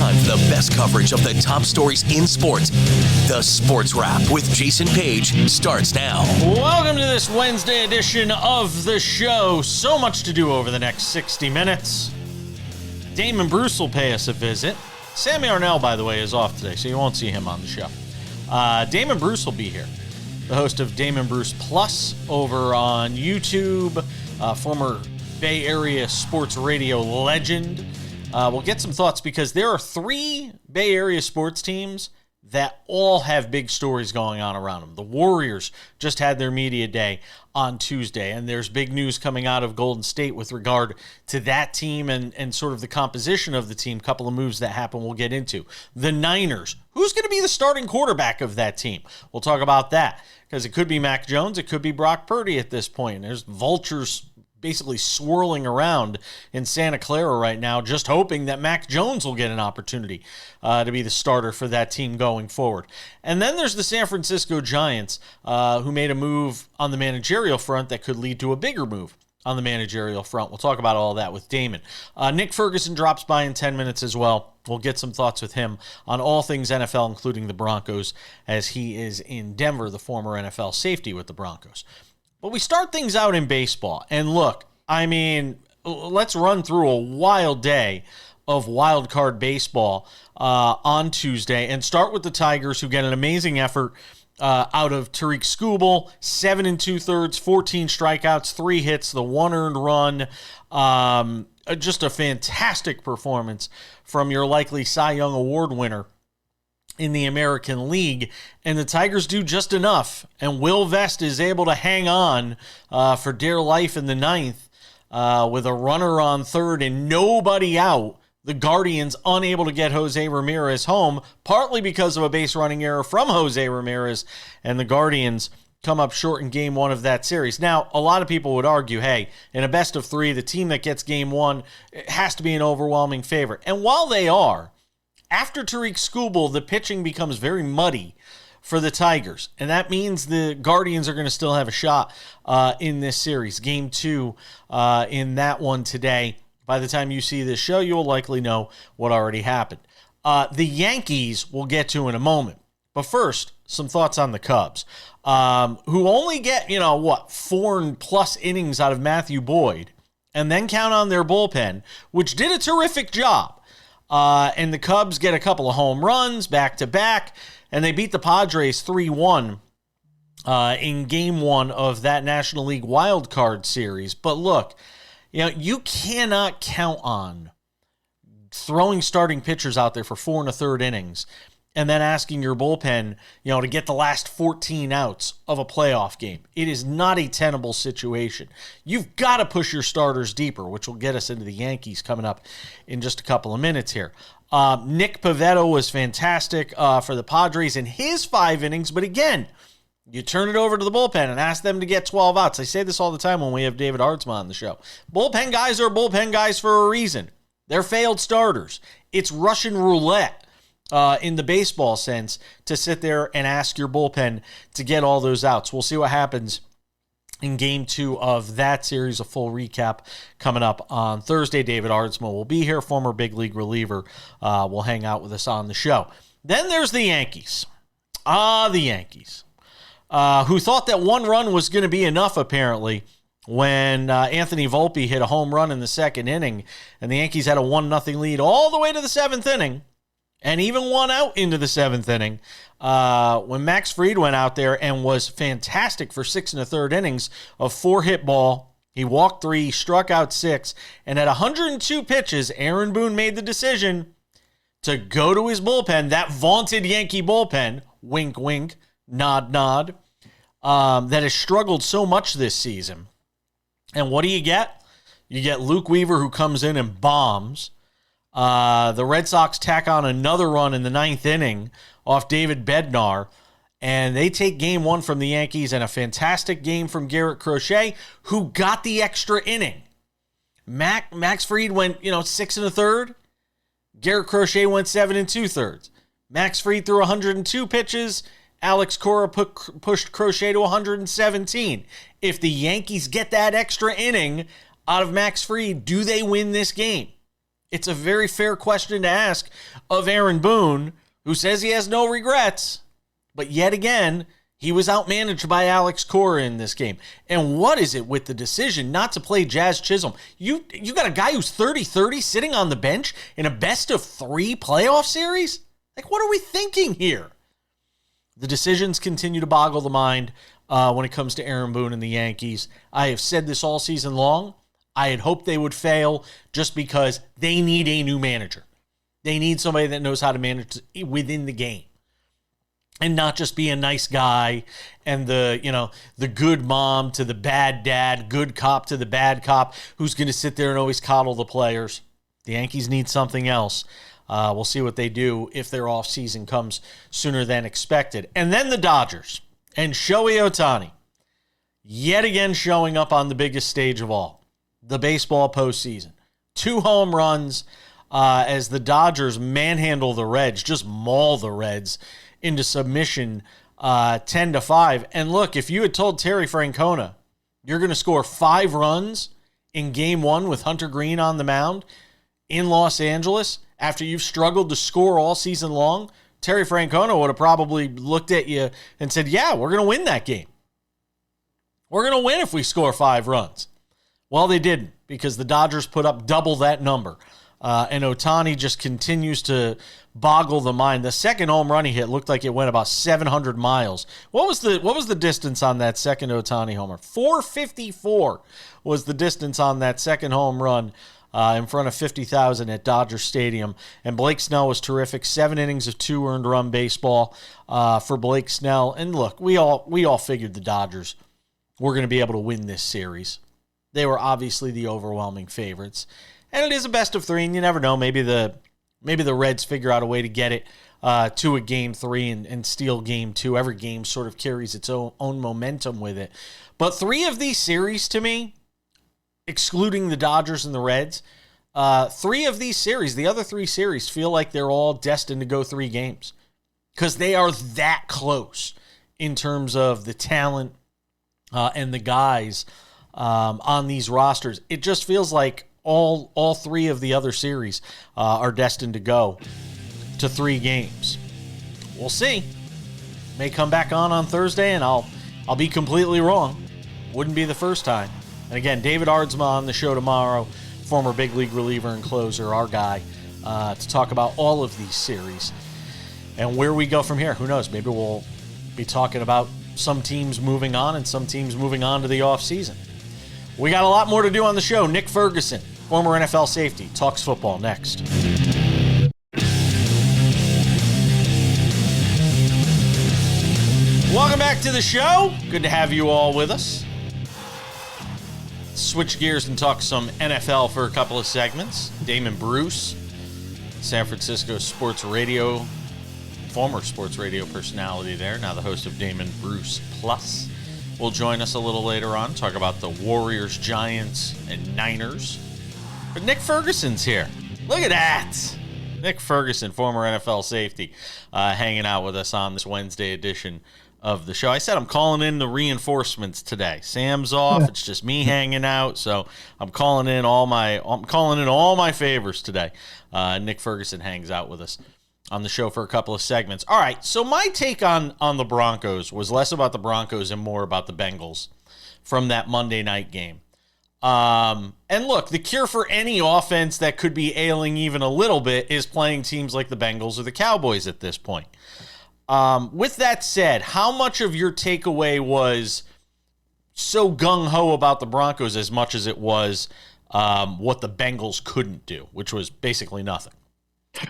time for the best coverage of the top stories in sports. The Sports Wrap with Jason Page starts now. Welcome to this Wednesday edition of the show. So much to do over the next 60 minutes. Damon Bruce will pay us a visit. Sammy Arnell, by the way, is off today, so you won't see him on the show. Damon Bruce will be here, the host of Damon Bruce Plus over on YouTube, former Bay Area sports radio legend. We'll get some thoughts because there are 3 Bay Area sports teams that all have big stories going on around them. The Warriors just had their media day on Tuesday, and there's big news coming out of Golden State with regard to that team and sort of the composition of the team. Couple of moves that happen we'll get into. The Niners. Who's going to be the starting quarterback of that team? We'll talk about that because it could be Mac Jones. It could be Brock Purdy at this point. There's vultures basically swirling around in Santa Clara right now, just hoping that Mac Jones will get an opportunity to be the starter for that team going forward. And then there's the San Francisco Giants, who made a move on the managerial front that could lead to a bigger move on the managerial front. We'll talk about all that with Damon. Nick Ferguson drops by in 10 minutes as well. We'll get some thoughts with him on all things NFL, including the Broncos, as he is in Denver, the former NFL safety with the Broncos. But we start things out in baseball. And look, I mean, let's run through a wild day of wild card baseball on Tuesday and start with the Tigers, who get an amazing effort out of Tariq Skubal, 7 2/3, 14 strikeouts, 3 hits, the 1 earned run. Just a fantastic performance from your likely Cy Young Award winner in the American League, and the Tigers do just enough, and Will Vest is able to hang on for dear life in the 9th with a runner on 3rd and nobody out. The Guardians unable to get Jose Ramirez home, partly because of a base running error from Jose Ramirez, and the Guardians come up short in Game 1 of that series. Now, a lot of people would argue, hey, in a best of 3, the team that gets Game 1 has to be an overwhelming favorite. And while they are, after Tariq Skubal, the pitching becomes very muddy for the Tigers, and that means the Guardians are going to still have a shot in this series. Game 2 in that one today. By the time you see this show, you will likely know what already happened. The Yankees we'll get to in a moment. But first, some thoughts on the Cubs, who only get, 4+ innings out of Matthew Boyd, and then count on their bullpen, which did a terrific job. And the Cubs get a couple of home runs back-to-back, and they beat the Padres 3-1 in Game 1 of that National League Wild Card Series. But look, you cannot count on throwing starting pitchers out there for 4 1/3 innings and then asking your bullpen, to get the last 14 outs of a playoff game. It is not a tenable situation. You've got to push your starters deeper, which will get us into the Yankees coming up in just a couple of minutes here. Nick Pivetta was fantastic for the Padres in his 5 innings, but again, you turn it over to the bullpen and ask them to get 12 outs. I say this all the time when we have David Hartzma on the show. Bullpen guys are bullpen guys for a reason. They're failed starters. It's Russian roulette. In the baseball sense, to sit there and ask your bullpen to get all those outs. We'll see what happens in Game 2 of that series. A full recap coming up on Thursday. David Ardsma will be here, former big league reliever, will hang out with us on the show. Then there's the Yankees. The Yankees, who thought that 1 run was going to be enough, apparently, when Anthony Volpe hit a home run in the 2nd inning, and the Yankees had a 1-0 lead all the way to the 7th inning. And even 1 out into the 7th inning when Max Fried went out there and was fantastic for 6 1/3 innings of 4 hit ball. He walked 3, struck out 6, and at 102 pitches, Aaron Boone made the decision to go to his bullpen, that vaunted Yankee bullpen, wink, wink, nod, nod, that has struggled so much this season. And what do you get? You get Luke Weaver, who comes in and bombs. The Red Sox tack on another run in the 9th inning off David Bednar, and they take Game 1 from the Yankees, and a fantastic game from Garrett Crochet, who got the extra inning. Max Fried went, 6 1/3. Garrett Crochet went 7 2/3. Max Fried threw 102 pitches. Alex Cora pushed Crochet to 117. If the Yankees get that extra inning out of Max Fried, do they win this game? It's a very fair question to ask of Aaron Boone, who says he has no regrets. But yet again, he was outmanaged by Alex Cora in this game. And what is it with the decision not to play Jazz Chisholm? You got a guy who's 30-30 sitting on the bench in a best-of-3 playoff series? Like, what are we thinking here? The decisions continue to boggle the mind when it comes to Aaron Boone and the Yankees. I have said this all season long. I had hoped they would fail just because they need a new manager. They need somebody that knows how to manage within the game and not just be a nice guy and the good mom to the bad dad, good cop to the bad cop who's going to sit there and always coddle the players. The Yankees need something else. We'll see what they do if their offseason comes sooner than expected. And then the Dodgers and Shohei Ohtani yet again showing up on the biggest stage of all, the baseball postseason. 2 home runs as the Dodgers manhandle the Reds, just maul the Reds into submission 10-5. And look, if you had told Terry Francona you're going to score 5 runs in game 1 with Hunter Green on the mound in Los Angeles after you've struggled to score all season long, Terry Francona would have probably looked at you and said, yeah, we're going to win that game. We're going to win if we score 5 runs. Well, they didn't, because the Dodgers put up double that number. And Ohtani just continues to boggle the mind. The second home run he hit looked like it went about 700 miles. What was the distance on that second Ohtani homer? 454 was the distance on that second home run in front of 50,000 at Dodger Stadium. And Blake Snell was terrific. 7 innings of 2 earned run baseball for Blake Snell. And look, we all figured the Dodgers were going to be able to win this series. They were obviously the overwhelming favorites. And it is a best of 3, and you never know. Maybe the Reds figure out a way to get it to a game 3 and steal game 2. Every game sort of carries its own momentum with it. But 3 of these series, to me, excluding the Dodgers and the Reds, 3 of these series, the other 3 series, feel like they're all destined to go 3 games because they are that close in terms of the talent and the guys on these rosters. It just feels like all 3 of the other series are destined to go to 3 games. We'll see. May come back on Thursday, and I'll be completely wrong. Wouldn't be the first time. And again, David Aardsma on the show tomorrow, former big league reliever and closer, our guy, to talk about all of these series and where we go from here. Who knows? Maybe we'll be talking about some teams moving on and some teams moving on to the offseason. We got a lot more to do on the show. Nick Ferguson, former NFL safety, talks football next. Welcome back to the show. Good to have you all with us. Switch gears and talk some NFL for a couple of segments. Damon Bruce, San Francisco sports radio, former sports radio personality there, now the host of Damon Bruce Plus, will join us a little later on, talk about the Warriors, Giants, and Niners. But Nick Ferguson's here. Look at that. Nick Ferguson, former NFL safety, hanging out with us on this Wednesday edition of the show. I said I'm calling in the reinforcements today. Sam's off. It's just me hanging out. So I'm calling in all my favors today. Nick Ferguson hangs out with us on the show for a couple of segments. All right, so my take on the Broncos was less about the Broncos and more about the Bengals from that Monday night game. And look, the cure for any offense that could be ailing even a little bit is playing teams like the Bengals or the Cowboys at this point. With that said, how much of your takeaway was so gung-ho about the Broncos as much as it was what the Bengals couldn't do, which was basically nothing?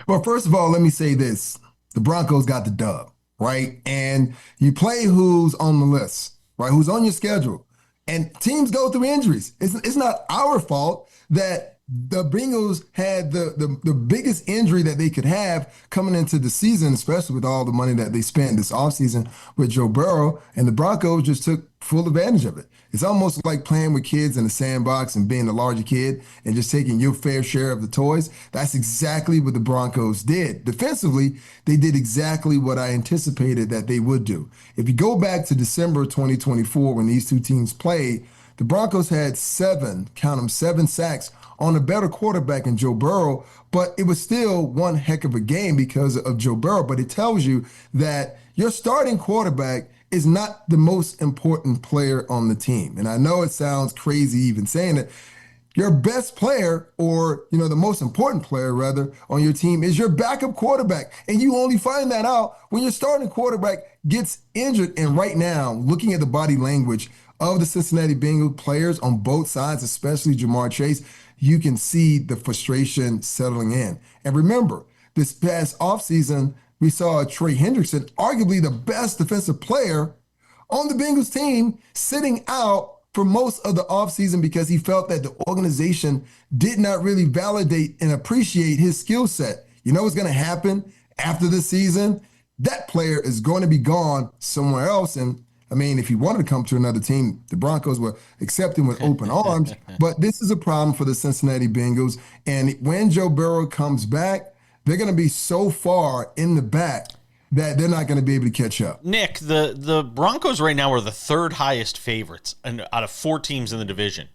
Well, first of all, let me say this. The Broncos got the dub, right? And you play who's on the list, right? Who's on your schedule. And teams go through injuries. It's not our fault that the Bengals had the biggest injury that they could have coming into the season, especially with all the money that they spent this offseason with Joe Burrow, and the Broncos just took full advantage of it. It's almost like playing with kids in a sandbox and being the larger kid and just taking your fair share of the toys. That's exactly what the Broncos did. Defensively, they did exactly what I anticipated that they would do. If you go back to December 2024 when these two teams played, the Broncos had 7 sacks on a better quarterback in Joe Burrow, but it was still one heck of a game because of Joe Burrow. But it tells you that your starting quarterback is not the most important player on the team. And I know it sounds crazy even saying it. Your best player, or the most important player rather, on your team is your backup quarterback. And you only find that out when your starting quarterback gets injured. And right now, looking at the body language of the Cincinnati Bengals players on both sides, especially Jamar Chase, you can see the frustration settling in. And remember, this past offseason, we saw Trey Hendrickson, arguably the best defensive player on the Bengals team, sitting out for most of the offseason because he felt that the organization did not really validate and appreciate his skill set. You know what's going to happen after this season? That player is going to be gone somewhere else. And I mean, if he wanted to come to another team, the Broncos will accept him with open arms. But this is a problem for the Cincinnati Bengals. And when Joe Burrow comes back, they're going to be so far in the back that they're not going to be able to catch up. Nick, the Broncos right now are the third highest favorites out of 4 teams in the division,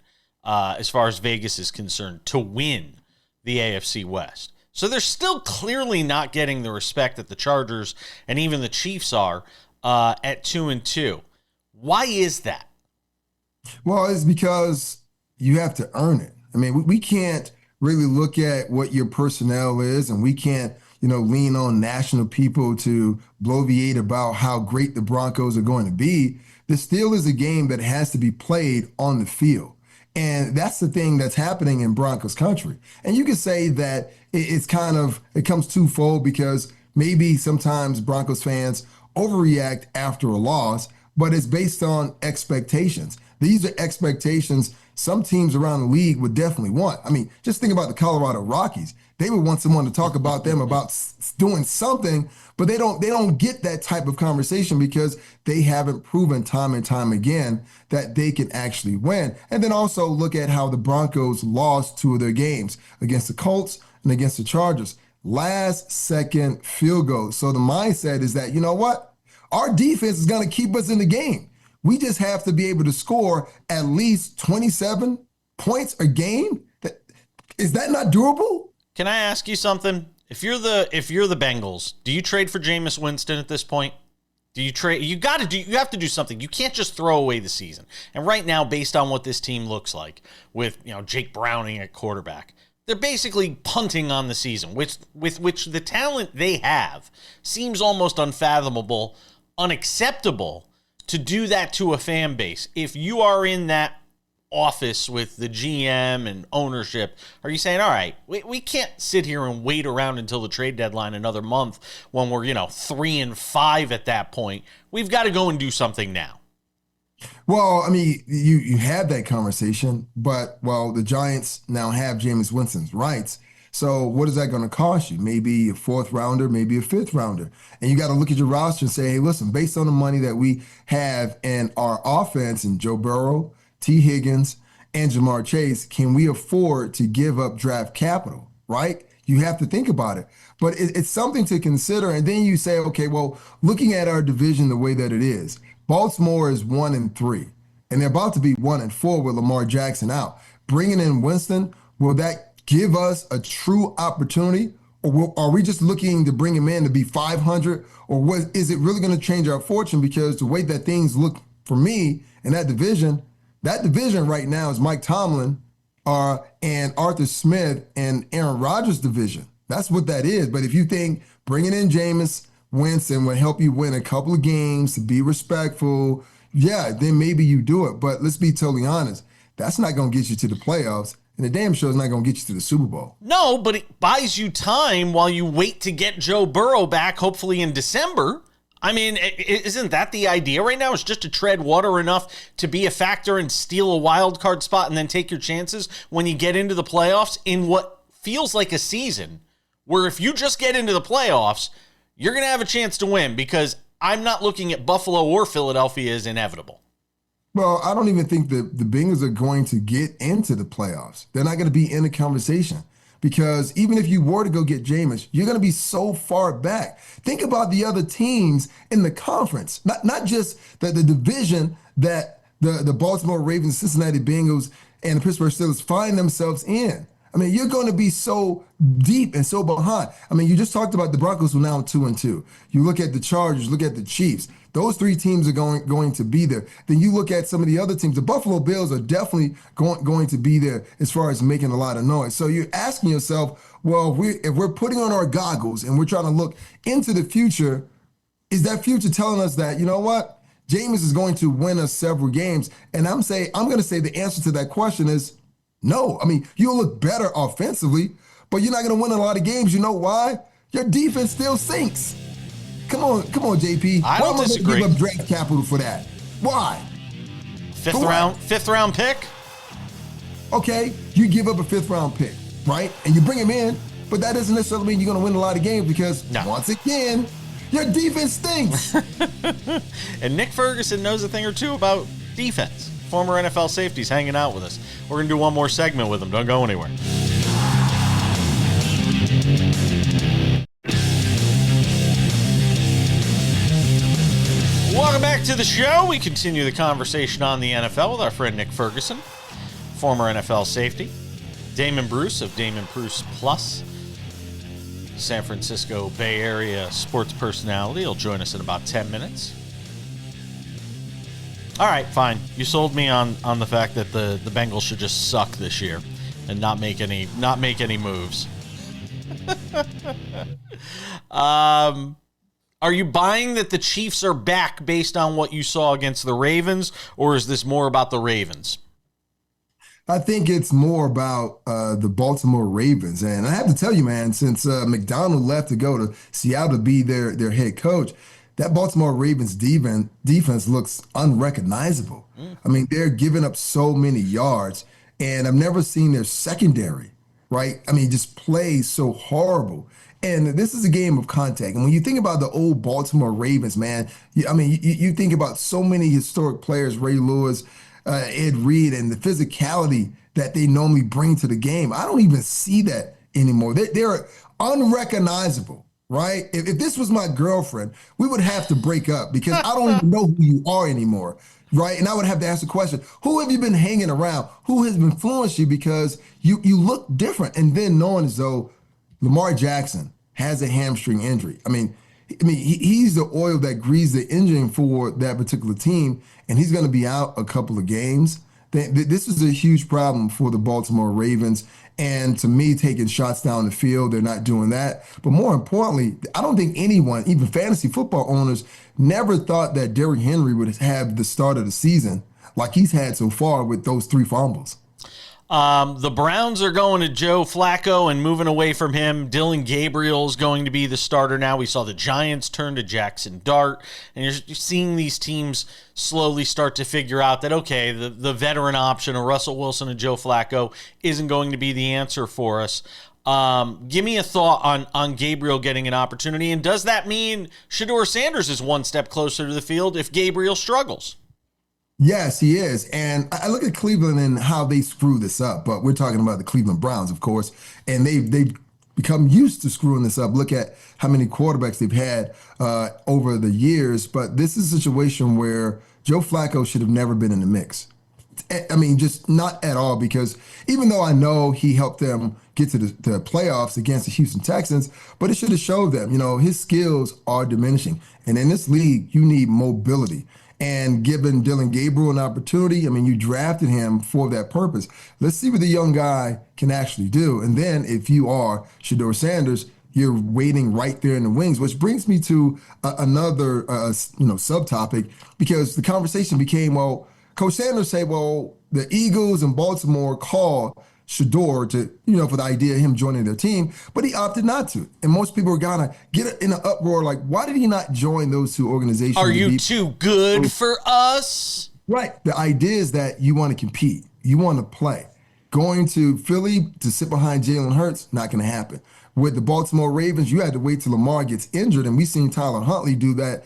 as far as Vegas is concerned, to win the AFC West. So they're still clearly not getting the respect that the Chargers and even the Chiefs are at 2-2. Why is that? Well, it's because you have to earn it. I mean, we can't really look at what your personnel is, and we can't lean on national people to bloviate about how great the Broncos are going to be. This still is a game that has to be played on the field. And that's the thing that's happening in Broncos country. And you could say that it comes twofold because maybe sometimes Broncos fans overreact after a loss, but it's based on expectations. These are expectations some teams around the league would definitely want. I mean, just think about the Colorado Rockies. They would want someone to talk about them about doing something, but they don't get that type of conversation because they haven't proven time and time again that they can actually win. And then also look at how the Broncos lost 2 of their games against the Colts and against the Chargers. Last second field goals. So the mindset is that, you know what? Our defense is going to keep us in the game. We just have to be able to score at least 27 points a game. Is that not doable? Can I ask you something? If you're the Bengals, do you trade for Jameis Winston at this point? Do you trade? You have to do something. You can't just throw away the season. And right now, based on what this team looks like, with Jake Browning at quarterback, they're basically punting on the season, with which the talent they have seems almost unfathomable, unacceptable to do that to a fan base. If you are in that office with the GM and ownership, are you saying, all right, we can't sit here and wait around until the trade deadline another month when we're 3-5 at that point? We've got to go and do something now. Well, I mean, you had that conversation, but the Giants now have Jameis Winston's rights. So what is that going to cost you? Maybe a 4th rounder, maybe a 5th rounder. And you got to look at your roster and say, hey, listen, based on the money that we have in our offense and Joe Burrow, T. Higgins, and Jamar Chase, can we afford to give up draft capital, right? You have to think about it. But it's something to consider. And then you say, okay, well, looking at our division the way that it is, Baltimore is 1-3, and they're about to be 1-4 with Lamar Jackson out. Bringing in Winston, will that give us a true opportunity? Or are we just looking to bring him in to be 500? Or is it really going to change our fortune? Because the way that things look for me in that division right now is Mike Tomlin and Arthur Smith and Aaron Rodgers' division. That's what that is. But if you think bringing in Jameis Winston would help you win a couple of games, to be respectful, yeah, then maybe you do it. But let's be totally honest. That's not going to get you to the playoffs. And the damn show is not going to get you to the Super Bowl. No, but it buys you time while you wait to get Joe Burrow back, hopefully in December. I mean, isn't that the idea right now? It's just to tread water enough to be a factor and steal a wild card spot and then take your chances when you get into the playoffs in what feels like a season where if you just get into the playoffs, you're going to have a chance to win, because I'm not looking at Buffalo or Philadelphia as inevitable. Well, I don't even think the Bengals are going to get into the playoffs. They're not going to be in the conversation, because even if you were to go get Jameis, you're going to be so far back. Think about the other teams in the conference, not just the division that the Baltimore Ravens, Cincinnati Bengals and the Pittsburgh Steelers find themselves in. I mean, you're going to be so deep and so behind. I mean, you just talked about the Broncos who are now 2-2. You look at the Chargers, look at the Chiefs. Those three teams are going to be there. Then you look at some of the other teams. The Buffalo Bills are definitely going to be there as far as making a lot of noise. So you're asking yourself, well, if we're putting on our goggles and we're trying to look into the future, is that future telling us that, you know what, Jameis is going to win us several games? And I'm going to say the answer to that question is no. I mean, you'll look better offensively, but you're not going to win a lot of games. You know why? Your defense still sinks. Come on, JP. I don't disagree. Why am I going to give up draft capital for that? Why? Fifth round pick? Okay, you give up a 5th round pick, right? And you bring him in, but that doesn't necessarily mean you're going to win a lot of games because once again, your defense stinks. And Nick Ferguson knows a thing or two about defense. Former NFL safety's hanging out with us. We're going to do one more segment with him. Don't go anywhere. Welcome back to the show. We continue the conversation on the NFL with our friend Nick Ferguson, former NFL safety. Damon Bruce of Damon Bruce Plus, San Francisco Bay Area sports personality. He'll join us in about 10 minutes. All right, fine. You sold me on the fact that the Bengals should just suck this year and not make any moves. Are you buying that the Chiefs are back based on what you saw against the Ravens, or is this more about the Ravens? I think it's more about the Baltimore Ravens. And I have to tell you, man, since McDonald left to go to Seattle to be their head coach, that Baltimore Ravens defense looks unrecognizable. I mean, they're giving up so many yards, and I've never seen their secondary, right? I mean, just play so horrible. And this is a game of contact. And when you think about the old Baltimore Ravens, man, you think about so many historic players, Ray Lewis, Ed Reed, and the physicality that they normally bring to the game. I don't even see that anymore. They're unrecognizable, right? If this was my girlfriend, we would have to break up because I don't even know who you are anymore, right? And I would have to ask the question, who have you been hanging around? Who has influenced you? Because you look different. And then knowing as though Lamar Jackson has a hamstring injury. I mean, he's the oil that greased the engine for that particular team, and he's going to be out a couple of games. This is a huge problem for the Baltimore Ravens. And to me, taking shots down the field, they're not doing that. But more importantly, I don't think anyone, even fantasy football owners, never thought that Derrick Henry would have the start of the season like he's had so far with those 3 fumbles. The Browns are going to Joe Flacco and moving away from him. Dylan Gabriel's going to be the starter now. We saw the Giants turn to Jackson Dart, and you're seeing these teams slowly start to figure out that, okay, the veteran option of Russell Wilson and Joe Flacco isn't going to be the answer for us. Give me a thought on Gabriel getting an opportunity, and does that mean Shedeur Sanders is one step closer to the field if Gabriel struggles? Yes, he is. And I look at Cleveland and how they screw this up, but we're talking about the Cleveland Browns, of course, and they've become used to screwing this up. Look at how many quarterbacks they've had over the years, but this is a situation where Joe Flacco should have never been in the mix. I mean, just not at all, because even though I know he helped them get to the playoffs against the Houston Texans, but it should have showed them, his skills are diminishing. And in this league, you need mobility. And giving Dylan Gabriel an opportunity, I mean, you drafted him for that purpose. Let's see what the young guy can actually do. And then if you are Shedeur Sanders, you're waiting right there in the wings, which brings me to another, subtopic, because the conversation became, well, Coach Sanders said, well, the Eagles and Baltimore called Shedeur to, for the idea of him joining their team, but he opted not to. And most people are gonna get in an uproar like, why did he not join those 2 organizations? Are you too good for us? Right. The idea is that you want to compete. You want to play. Going to Philly to sit behind Jalen Hurts, not going to happen. With the Baltimore Ravens, you had to wait till Lamar gets injured, and we've seen Tyler Huntley do that,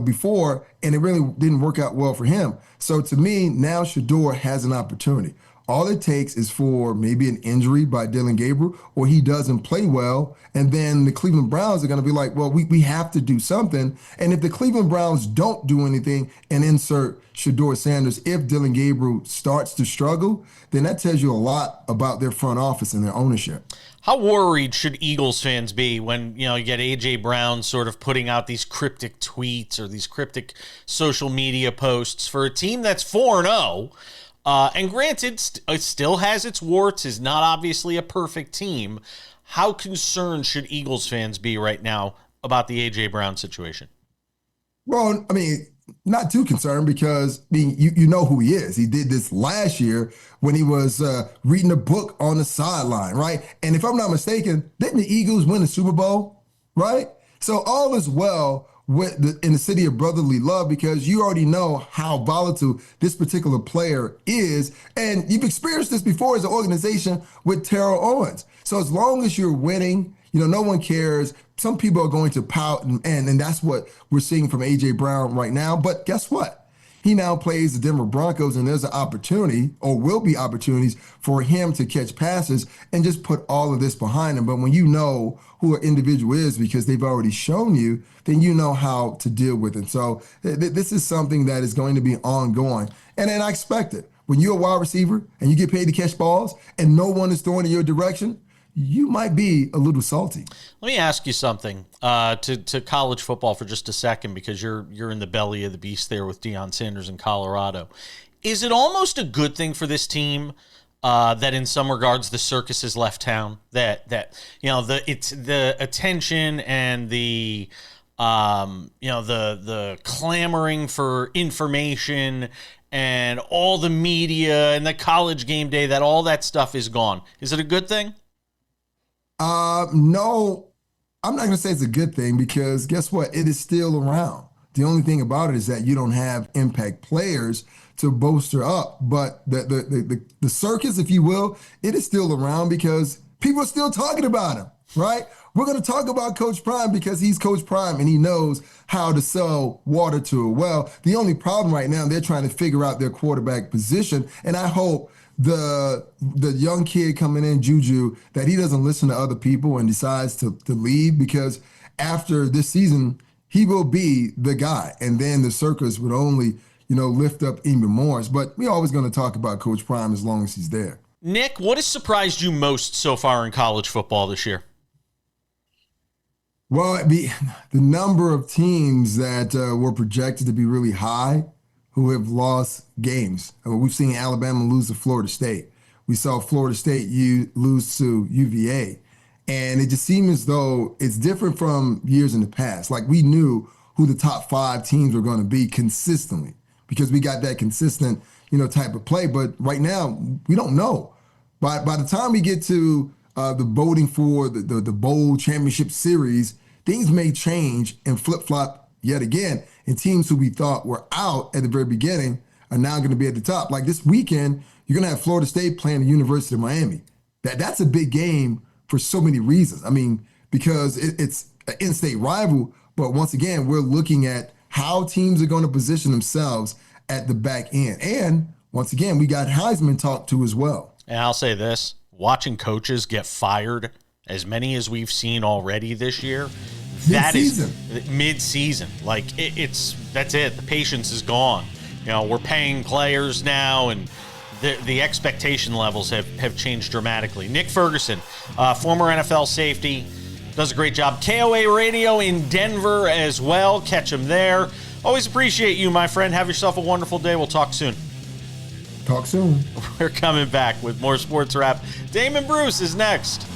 before, and it really didn't work out well for him. So to me, now Shedeur has an opportunity. All it takes is for maybe an injury by Dylan Gabriel, or he doesn't play well, and then the Cleveland Browns are going to be like, well, we have to do something. And if the Cleveland Browns don't do anything and insert Shedeur Sanders, if Dylan Gabriel starts to struggle, then that tells you a lot about their front office and their ownership. How worried should Eagles fans be when, you get A.J. Brown sort of putting out these cryptic tweets or these cryptic social media posts for a team that's 4-0? And granted, it still has its warts, is not obviously a perfect team. How concerned should Eagles fans be right now about the A.J. Brown situation? Well, I mean, not too concerned because you know who he is. He did this last year when he was reading a book on the sideline, right? And if I'm not mistaken, didn't the Eagles win the Super Bowl, right? So all is well in the city of brotherly love because you already know how volatile this particular player is. And you've experienced this before as an organization with Terrell Owens. So as long as you're winning, no one cares. Some people are going to pout, and that's what we're seeing from A.J. Brown right now. But guess what? He now plays the Denver Broncos, and there's an opportunity, or will be opportunities, for him to catch passes and just put all of this behind him. But when you know who an individual is because they've already shown you, then you know how to deal with it. So this is something that is going to be ongoing. And then I expect it. When you're a wide receiver and you get paid to catch balls and no one is throwing in your direction, you might be a little salty. Let me ask you something to college football for just a second, because you're in the belly of the beast there with Deion Sanders in Colorado. Is it almost a good thing for this team that in some regards the circus has left town? That it's the attention and the the clamoring for information and all the media and the college game day, that all that stuff is gone. Is it a good thing? No, I'm not going to say it's a good thing because guess what? It is still around. The only thing about it is that you don't have impact players to bolster up. But the circus, if you will, it is still around because people are still talking about him, right? We're going to talk about Coach Prime because he's Coach Prime and he knows how to sell water to a well. The only problem right now, they're trying to figure out their quarterback position. And I hope the young kid coming in, Juju, that he doesn't listen to other people and decides to leave, because after this season, he will be the guy. And then the circus would only, lift up even more. But we're always going to talk about Coach Prime as long as he's there. Nick, what has surprised you most so far in college football this year? Well, the number of teams that were projected to be really high who have lost games. I mean, we've seen Alabama lose to Florida State. We saw Florida State lose to UVA. And it just seems as though it's different from years in the past. Like, we knew who the top 5 teams were going to be consistently because we got that consistent, type of play. But right now, we don't know. By the time we get to the voting for the bowl championship series, things may change and flip-flop yet again. And teams who we thought were out at the very beginning are now going to be at the top. Like this weekend, you're going to have Florida State playing the University of Miami. That's a big game for so many reasons. I mean, because it's an in-state rival, but once again, we're looking at how teams are going to position themselves at the back end. And once again, we got Heisman talk to as well. And I'll say this, watching coaches get fired, as many as we've seen already this year, that is mid-season. Like, that's it. The patience is gone. We're paying players now, and the expectation levels have changed dramatically. Nick Ferguson, former NFL safety, does a great job. KOA Radio in Denver as well. Catch him there. Always appreciate you, my friend. Have yourself a wonderful day. We'll talk soon. Talk soon. We're coming back with more Sports Wrap. Damon Bruce is next.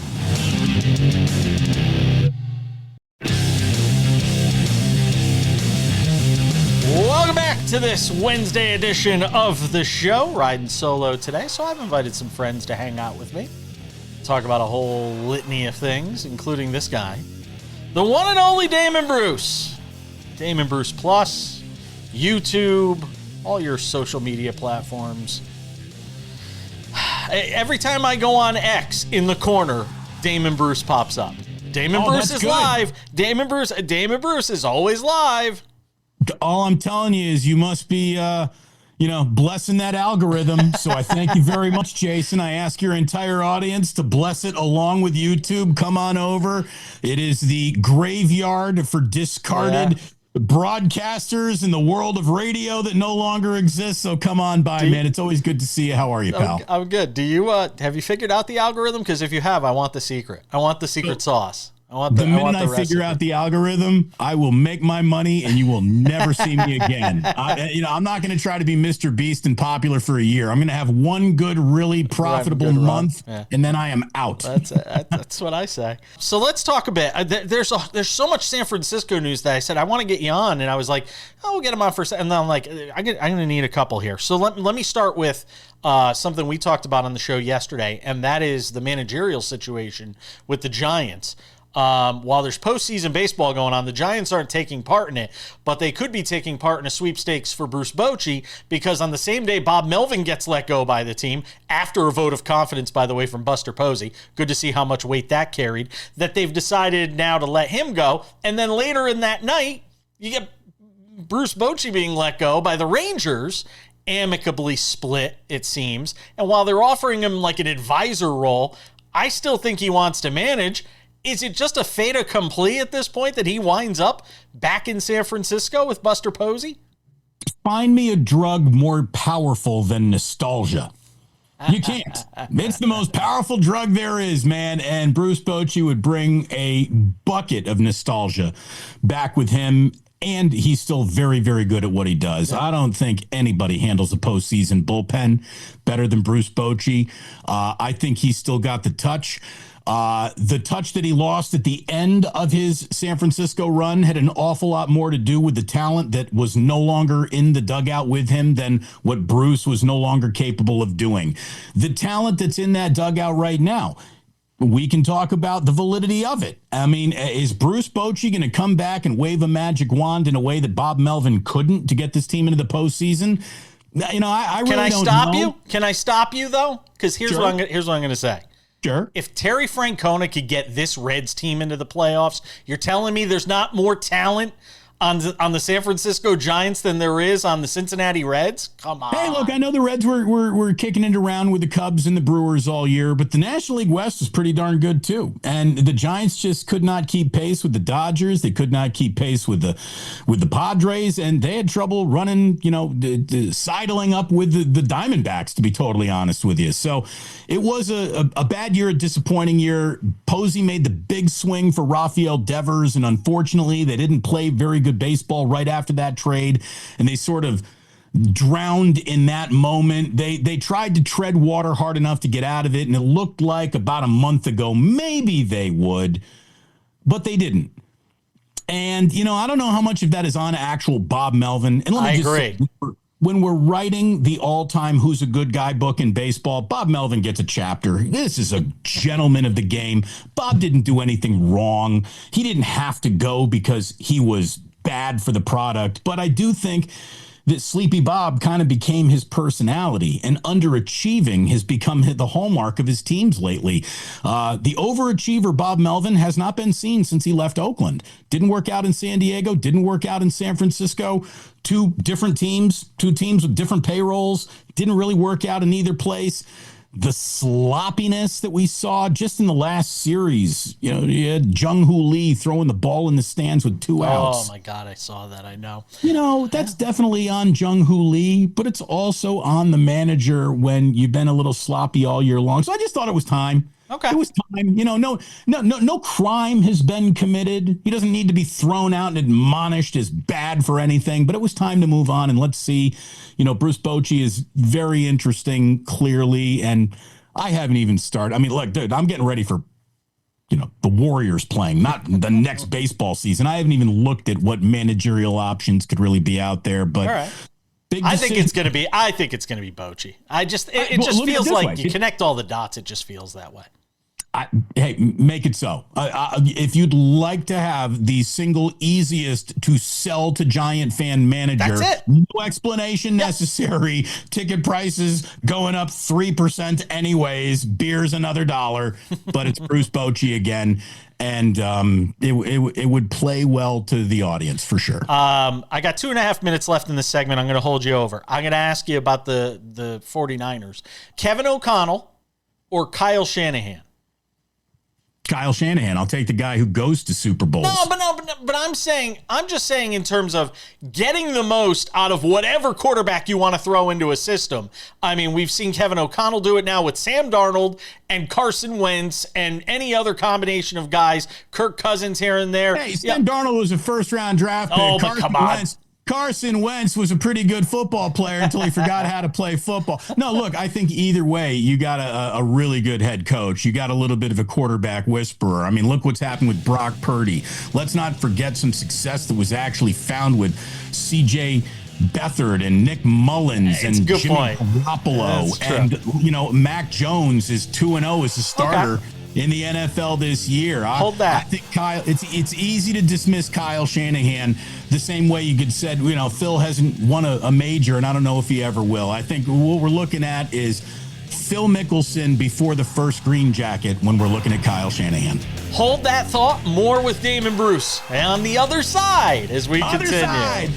Welcome back to this Wednesday edition of the show. Riding solo today, so I've invited some friends to hang out with me. Talk about a whole litany of things, including this guy. The one and only Damon Bruce. Damon Bruce Plus, YouTube, all your social media platforms. Every time I go on X, in the corner, Damon Bruce pops up. Damon Bruce is live. Damon Bruce is always live. All I'm telling you is you must be blessing that algorithm. So I thank you very much, Jason. I ask your entire audience to bless it along with YouTube. Come on over. It is the graveyard for discarded broadcasters in the world of radio that no longer exists. So come on by, man. It's always good to see you. How are you, pal? I'm good. Do you have you figured out the algorithm? Because if you have, I want the secret. I want the secret sauce. The minute I figure out the algorithm, I will make my money and you will never see me again. I'm not going to try to be Mr. Beast and popular for a year. I'm going to have one good, really profitable month, and then I am out. That's what I say. So let's talk a bit. There's so much San Francisco news that I said I want to get you on, and I was like, we'll get him on for a second. And then I'm like, I'm going to need a couple here. So let me start with something we talked about on the show yesterday, and that is the managerial situation with the Giants. While there's postseason baseball going on, the Giants aren't taking part in it, but they could be taking part in a sweepstakes for Bruce Bochy, because on the same day Bob Melvin gets let go by the team, after a vote of confidence, by the way, from Buster Posey, good to see how much weight that carried, that they've decided now to let him go. And then later in that night, you get Bruce Bochy being let go by the Rangers, amicably split, it seems. And while they're offering him like an advisor role, I still think he wants to manage. Is it just a fait accompli at this point that he winds up back in San Francisco with Buster Posey? Find me a drug more powerful than nostalgia. You can't. It's the most powerful drug there is, man. And Bruce Bochy would bring a bucket of nostalgia back with him. And he's still very, very good at what he does. I don't think anybody handles a postseason bullpen better than Bruce Bochy. I think he's still got the touch. The touch that he lost at the end of his San Francisco run had an awful lot more to do with the talent that was no longer in the dugout with him than what Bruce was no longer capable of doing. The talent that's in that dugout right now, we can talk about the validity of it. I mean, is Bruce Bochy going to come back and wave a magic wand in a way that Bob Melvin couldn't to get this team into the postseason? I really don't know. Can I stop you? Can I stop you, though? Because here's what I'm going to say. Sure. If Terry Francona could get this Reds team into the playoffs, you're telling me there's not more talent on the San Francisco Giants than there is on the Cincinnati Reds? Come on. Hey, look, I know the Reds were kicking it around with the Cubs and the Brewers all year, but the National League West is pretty darn good too. And the Giants just could not keep pace with the Dodgers. They could not keep pace with the Padres, and they had trouble running, sidling up with the Diamondbacks, to be totally honest with you. So it was a bad year, a disappointing year. Posey made the big swing for Rafael Devers, and unfortunately, they didn't play very good baseball right after that trade, and they sort of drowned in that moment. They tried to tread water hard enough to get out of it, and it looked like about a month ago maybe they would, but they didn't. And I don't know how much of that is on actual Bob Melvin. And let me just say, when we're writing the all-time Who's a Good Guy book in baseball, Bob Melvin gets a chapter. This is a gentleman of the game. Bob didn't do anything wrong. He didn't have to go because he was bad for the product. But I do think that Sleepy Bob kind of became his personality, and underachieving has become the hallmark of his teams lately. The overachiever Bob Melvin has not been seen since he left Oakland. Didn't work out in San Diego, didn't work out in San Francisco. Two different teams, two teams with different payrolls, didn't really work out in either place. The sloppiness that we saw just in the last series, you had Jung-Hoo Lee throwing the ball in the stands with 2 outs. Oh, my God, I saw that. I know. That's definitely on Jung-Hoo Lee, but it's also on the manager when you've been a little sloppy all year long. So I just thought it was time. Okay. It was time. No crime has been committed. He doesn't need to be thrown out and admonished as bad for anything, but it was time to move on. And let's see, Bruce Bochy is very interesting, clearly. And I haven't even started. I mean, look, dude, I'm getting ready for, the Warriors playing, not the next baseball season. I haven't even looked at what managerial options could really be out there, but. All right. I think it's going to be Bochy. It just feels like you connect all the dots. It just feels that way. Hey, make it so. If you'd like to have the single easiest to sell to Giant fan manager, that's it. No explanation necessary. Ticket prices going up 3% anyways. Beer's another $1, but it's Bruce Bochy again. and it would play well to the audience for sure. I got 2.5 minutes left in this segment. I'm going to hold you over. I'm going to ask you about the 49ers. Kevin O'Connell or Kyle Shanahan? Kyle Shanahan. I'll take the guy who goes to Super Bowls. But I'm just saying in terms of getting the most out of whatever quarterback you want to throw into a system. I mean, we've seen Kevin O'Connell do it now with Sam Darnold and Carson Wentz and any other combination of guys, Kirk Cousins here and there. Hey, Sam Darnold was a first-round draft pick. Oh, but come on. Carson Wentz was a pretty good football player until he forgot how to play football. No, look, I think either way, you got a really good head coach. You got a little bit of a quarterback whisperer. I mean, look what's happened with Brock Purdy. Let's not forget some success that was actually found with C.J. Beathard and Nick Mullins and Jimmy Garoppolo. And, Mac Jones is 2-0 as a starter. Okay. In the NFL this year. Hold that. I think Kyle, it's easy to dismiss Kyle Shanahan the same way you could said, Phil hasn't won a major, and I don't know if he ever will. I think what we're looking at is Phil Mickelson before the first green jacket when we're looking at Kyle Shanahan. Hold that thought. More with Damon Bruce on the other side as we continue.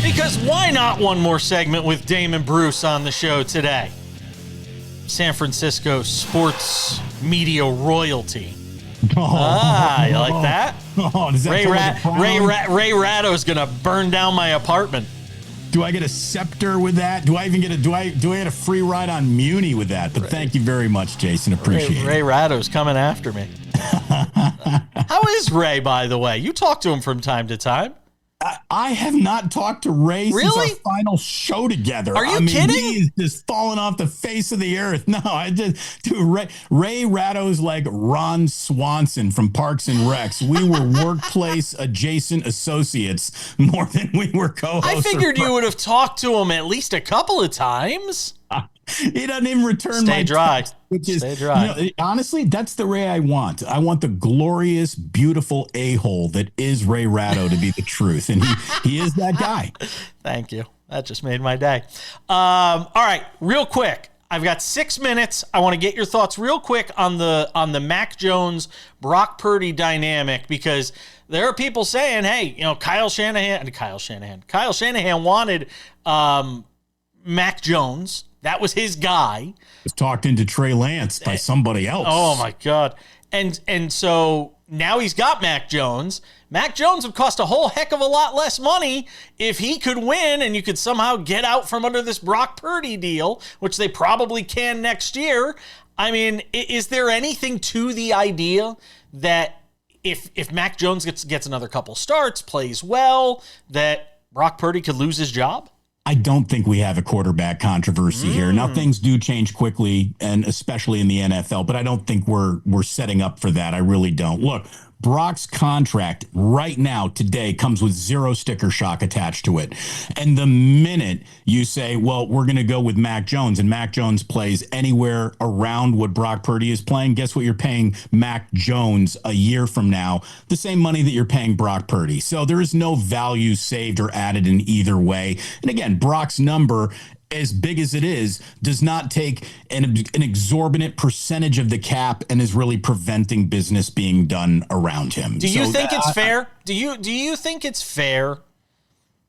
Because why not one more segment with Damon Bruce on the show today? San Francisco sports media royalty. You like that? Ray Ratto's gonna burn down my apartment. Do I get a scepter with that? Do I even get a free ride on Muni with that? But thank you very much, Jason. Appreciate it. Ray Ratto's coming after me. How is Ray, by the way? You talk to him from time to time. I have not talked to Ray since our final show together. Are you kidding? He's just fallen off the face of the earth. No, Ray Ratto's like Ron Swanson from Parks and Recs. We were workplace adjacent associates more than we were co-hosts. I figured you would have talked to him at least a couple of times. He doesn't even return Stay my dry. text, which is, Stay dry. Honestly, that's the Ray I want. I want the glorious, beautiful a-hole that is Ray Ratto to be the truth. And he is that guy. Thank you. That just made my day. All right, real quick. I've got 6 minutes. I want to get your thoughts real quick on the Mac Jones, Brock Purdy dynamic, because there are people saying, hey, Kyle Shanahan wanted Mac Jones. That was his guy. Was talked into Trey Lance by somebody else. Oh my God. And so now he's got Mac Jones. Mac Jones would cost a whole heck of a lot less money if he could win and you could somehow get out from under this Brock Purdy deal, which they probably can next year. I mean, is there anything to the idea that if Mac Jones gets another couple starts, plays well, that Brock Purdy could lose his job? I don't think we have a quarterback controversy here. Now, things do change quickly, and especially in the NFL, but I don't think we're setting up for that. I really don't. Look, Brock's contract right now, today, comes with 0 sticker shock attached to it. And the minute you say, well, we're going to go with Mac Jones, and Mac Jones plays anywhere around what Brock Purdy is playing, guess what you're paying Mac Jones a year from now? The same money that you're paying Brock Purdy. So there is no value saved or added in either way. And again, Brock's number, as big as it is, does not take an exorbitant percentage of the cap and is really preventing business being done around him. Do you think it's fair? Do you think it's fair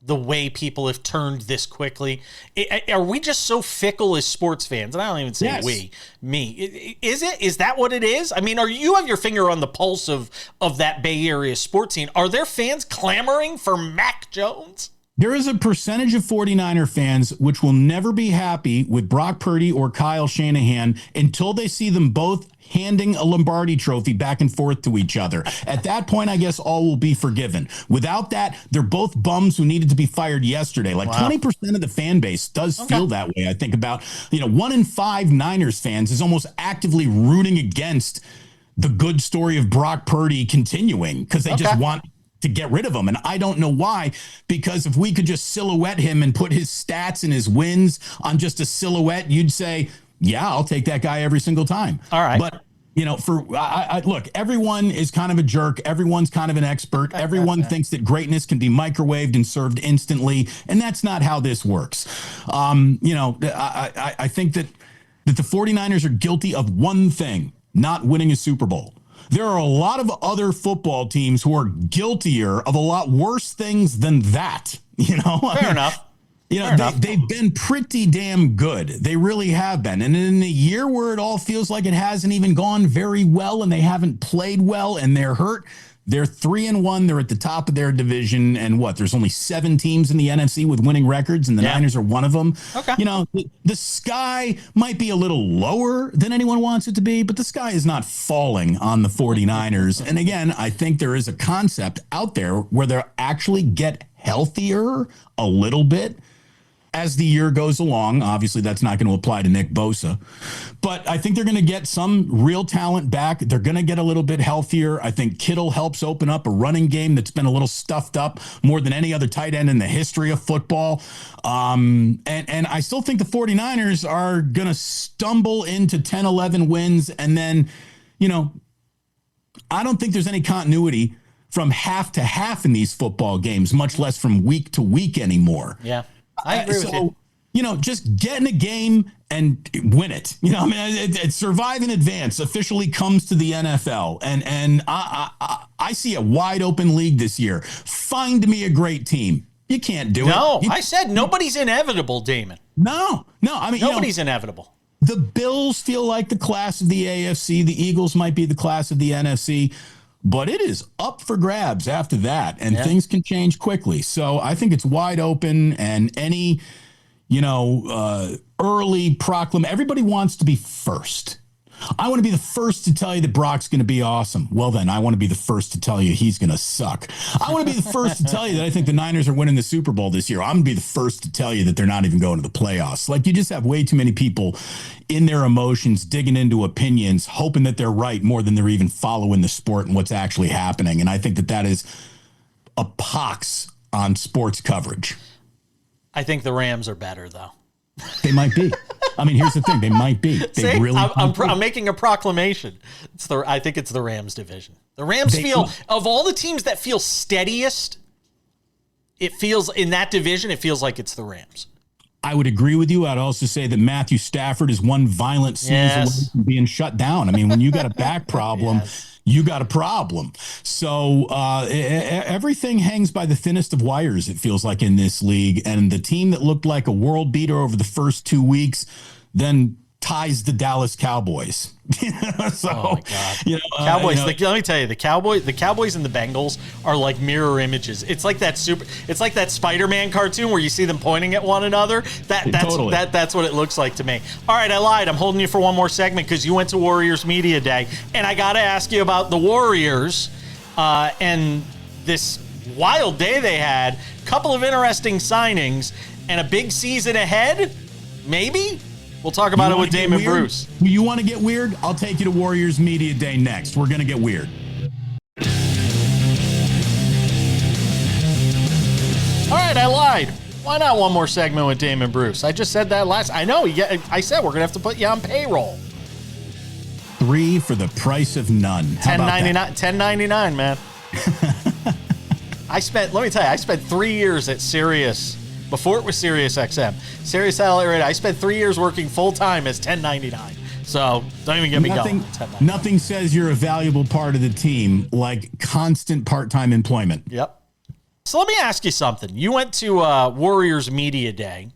the way people have turned this quickly? Are we just so fickle as sports fans? And I don't even say me. Is that what it is? I mean, you have your finger on the pulse of that Bay Area sports scene. Are there fans clamoring for Mac Jones? There is a percentage of 49er fans which will never be happy with Brock Purdy or Kyle Shanahan until they see them both handing a Lombardi trophy back and forth to each other. At that point, I guess all will be forgiven. Without that, they're both bums who needed to be fired yesterday. Like 20% of the fan base does feel that way. I think about, 1 in 5 Niners fans is almost actively rooting against the good story of Brock Purdy continuing because they just want to get rid of him. And I don't know why, because if we could just silhouette him and put his stats and his wins on just a silhouette, you'd say, yeah, I'll take that guy every single time. All right. But Look, everyone is kind of a jerk. Everyone's kind of an expert. Everyone thinks that greatness can be microwaved and served instantly, and that's not how this works. I think that the 49ers are guilty of one thing, not winning a Super Bowl. There are a lot of other football teams who are guiltier of a lot worse things than that. Fair enough. They've been pretty damn good. They really have been. And in a year where it all feels like it hasn't even gone very well and they haven't played well and they're hurt, they're 3-1. They're at the top of their division. And there's only 7 teams in the NFC with winning records, and the Niners are one of them. Okay. The sky might be a little lower than anyone wants it to be, but the sky is not falling on the 49ers. And again, I think there is a concept out there where they'll actually get healthier a little bit as the year goes along. Obviously, that's not going to apply to Nick Bosa, but I think they're going to get some real talent back. They're going to get a little bit healthier. I think Kittle helps open up a running game that's been a little stuffed up more than any other tight end in the history of football. And I still think the 49ers are going to stumble into 10, 11 wins. And then, I don't think there's any continuity from half to half in these football games, much less from week to week anymore. Yeah. I agree with you. Just get in a game and win it. Survive in advance officially comes to the NFL. And I see a wide open league this year. Find me a great team. You can't do it. No, I said nobody's inevitable, Damon. No. Nobody's inevitable. The Bills feel like the class of the AFC. The Eagles might be the class of the NFC. But it is up for grabs after that, and things can change quickly. So I think it's wide open, and any, early proclamation. Everybody wants to be first. I want to be the first to tell you that Brock's going to be awesome. Well, then I want to be the first to tell you he's going to suck. I want to be the first to tell you that I think the Niners are winning the Super Bowl this year. I'm going to be the first to tell you that they're not even going to the playoffs. You just have way too many people in their emotions, digging into opinions, hoping that they're right more than they're even following the sport and what's actually happening. And I think that is a pox on sports coverage. I think the Rams are better, though. They might be. Here's the thing. They might be. They really. I'm making a proclamation. I think it's the Rams division. The Rams of all the teams that feel steadiest, it feels in that division, it feels like it's the Rams. I would agree with you. I'd also say that Matthew Stafford is one violent sneeze away from being shut down. When you got a back problem, you got a problem. So everything hangs by the thinnest of wires, it feels like, in this league. And the team that looked like a world beater over the first 2 weeks then ties the Dallas Cowboys. So, oh my God. Cowboys. Let me tell you, the Cowboys and the Bengals are like mirror images. It's like that Spider-Man cartoon where you see them pointing at one another. That's what it looks like to me. All right, I lied. I'm holding you for one more segment because you went to Warriors Media Day, and I got to ask you about the Warriors and this wild day they had. Couple of interesting signings and a big season ahead. Maybe. We'll talk about it with Damon Bruce. You want to get weird? I'll take you to Warriors Media Day next. We're going to get weird. All right, I lied. Why not one more segment with Damon Bruce? I just said that last. I know. I said we're going to have to put you on payroll. 3 for the price of none. $10.99, man. Let me tell you, I spent 3 years at Sirius. Before it was Sirius XM, Sirius Satellite Radio, I spent 3 years working full-time as $10.99. So don't even get me going. Nothing says you're a valuable part of the team like constant part-time employment. Yep. So let me ask you something. You went to Warriors Media Day,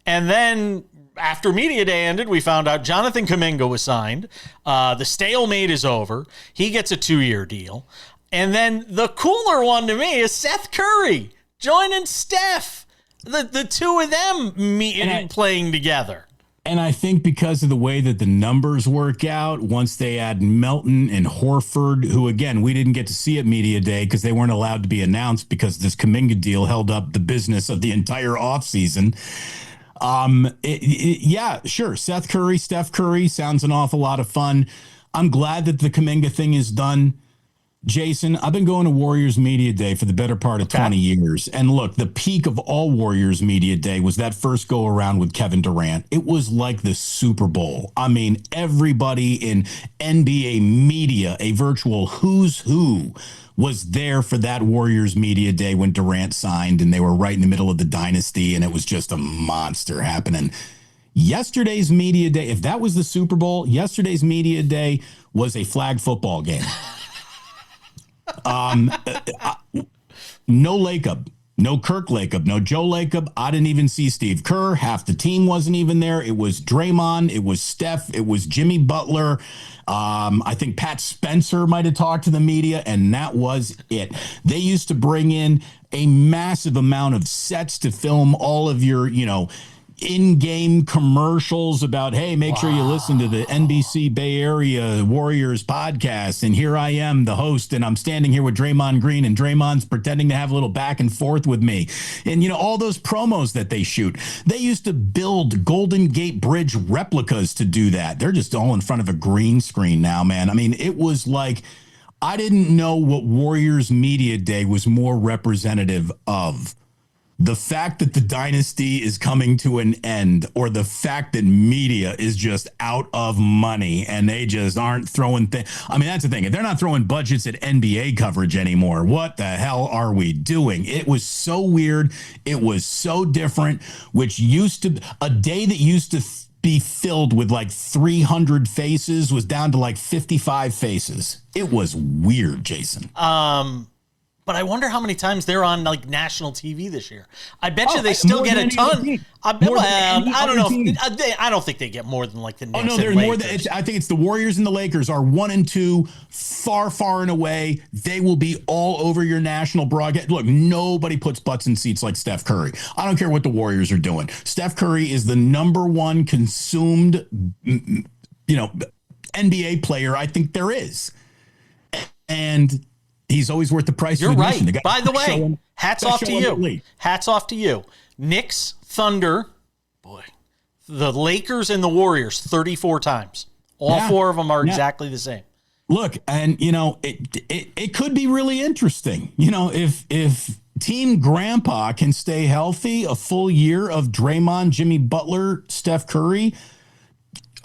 and then after Media Day ended, we found out Jonathan Kuminga was signed. The stalemate is over. He gets a 2-year deal. And then the cooler one to me is Seth Curry joining Steph. The two of them playing together. And I think because of the way that the numbers work out, once they add Melton and Horford, who, again, we didn't get to see at Media Day because they weren't allowed to be announced because this Kuminga deal held up the business of the entire offseason. Yeah, sure. Seth Curry, Steph Curry sounds an awful lot of fun. I'm glad that the Kuminga thing is done. Jason, I've been going to Warriors Media Day for the better part of 20 years. And look, the peak of all Warriors Media Day was that first go around with Kevin Durant. It was like the Super Bowl. I mean, everybody in NBA media, a virtual who's who, was there for that Warriors Media Day when Durant signed, and they were right in the middle of the dynasty, and it was just a monster happening. Yesterday's Media Day, if that was the Super Bowl, yesterday's Media Day was a flag football game. No Lacob, no Kirk Lacob, no Joe Lacob. I didn't even see Steve Kerr. Half the team wasn't even there. It was Draymond. It was Steph. It was Jimmy Butler. I think Pat Spencer might have talked to the media, and that was it. They used to bring in a massive amount of sets to film all of your, in-game commercials about, hey, make sure you listen to the NBC Bay Area Warriors podcast. And here I am, the host, and I'm standing here with Draymond Green, and Draymond's pretending to have a little back and forth with me. And, all those promos that they shoot, they used to build Golden Gate Bridge replicas to do that. They're just all in front of a green screen now, man. I mean, it was like, I didn't know what Warriors Media Day was more representative of. The fact that the dynasty is coming to an end, or the fact that media is just out of money and they just aren't throwing things. I mean, that's the thing. If they're not throwing budgets at NBA coverage anymore, what the hell are we doing? It was so weird. It was so different, which used to, a day that used to be filled with like 300 faces was down to like 55 faces. It was weird, Jason. But I wonder how many times they're on like national TV this year. I bet you they still get a ton. I don't know. I don't think they get more than like the Knicks. Oh no, there's more than. I think it's the Warriors and the Lakers are 1 and 2, far and away. They will be all over your national broadcast. Look, nobody puts butts in seats like Steph Curry. I don't care what the Warriors are doing. Steph Curry is the #1 consumed, NBA player I think there is, and he's always worth the price of admission. Right. By the way, hats off to you. Hats off to you. Knicks, Thunder, the Lakers and the Warriors 34 times. All four of them are exactly the same. Look, and it could be really interesting. If Team Grandpa can stay healthy a full year of Draymond, Jimmy Butler, Steph Curry,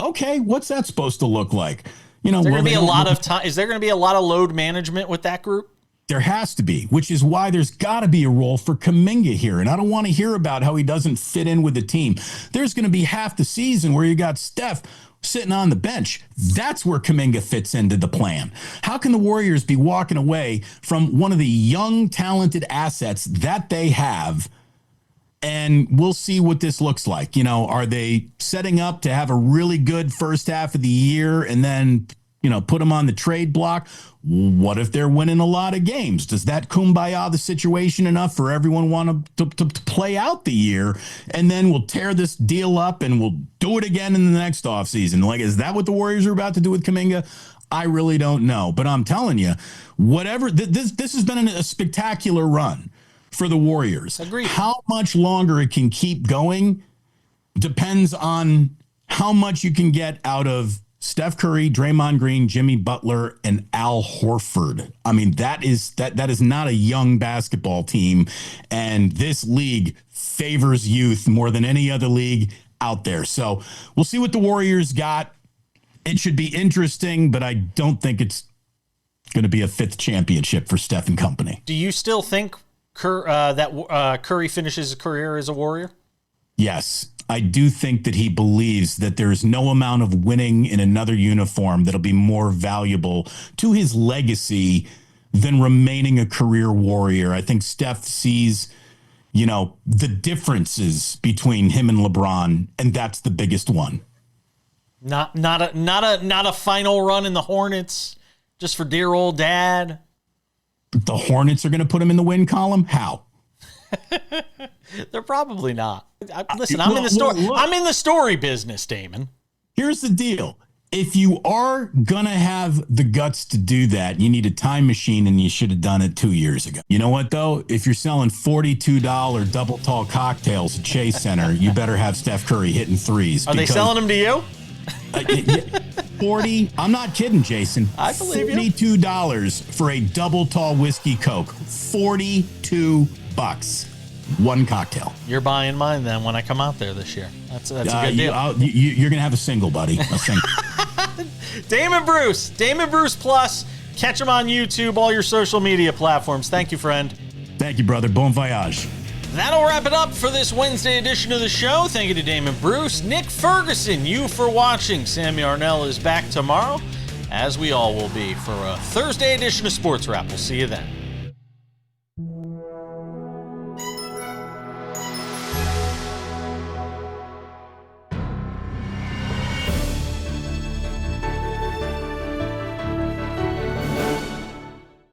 okay, what's that supposed to look like? Is there going to be a lot of time? Is there going to be a lot of load management with that group? There has to be, which is why there's got to be a role for Kuminga here. And I don't want to hear about how he doesn't fit in with the team. There's going to be half the season where you got Steph sitting on the bench. That's where Kuminga fits into the plan. How can the Warriors be walking away from one of the young, talented assets that they have? And we'll see what this looks like. Are they setting up to have a really good first half of the year and then, put them on the trade block? What if they're winning a lot of games? Does that kumbaya the situation enough for everyone want to play out the year? And then we'll tear this deal up and we'll do it again in the next offseason. Like, is that what the Warriors are about to do with Kuminga? I really don't know. But I'm telling you, whatever, this has been a spectacular run for the Warriors. Agreed. How much longer it can keep going depends on how much you can get out of Steph Curry, Draymond Green, Jimmy Butler, and Al Horford. I mean, that is not a young basketball team, and this league favors youth more than any other league out there. So we'll see what the Warriors got. It should be interesting, but I don't think it's going to be a 5th championship for Steph and company. Do you still think Curry finishes his career as a Warrior? Yes, I do think that he believes that there's no amount of winning in another uniform that'll be more valuable to his legacy than remaining a career Warrior. I think Steph sees, the differences between him and LeBron, and that's the biggest one. Not a final run in the Hornets just for dear old dad. The Hornets are going to put him in the win column? How? They're probably not. Listen, I'm in the story. I'm in the story business, Damon. Here's the deal. If you are going to have the guts to do that, you need a time machine, and you should have done it 2 years ago. You know what, though? If you're selling $42 double tall cocktails at Chase Center, you better have Steph Curry hitting threes. Are they selling them to you? I'm not kidding, Jason. I believe you. $42 for a double tall whiskey Coke. $42. One cocktail. You're buying mine then when I come out there this year. That's a good deal. You're going to have a single, buddy. A single. Damon Bruce Plus. Catch him on YouTube, all your social media platforms. Thank you, friend. Thank you, brother. Bon voyage. That'll wrap it up for this Wednesday edition of the show. Thank you to Damon Bruce. Nick Ferguson, you for watching. Sammy Arnell is back tomorrow, as we all will be, for a Thursday edition of Sports Wrap. We'll see you then.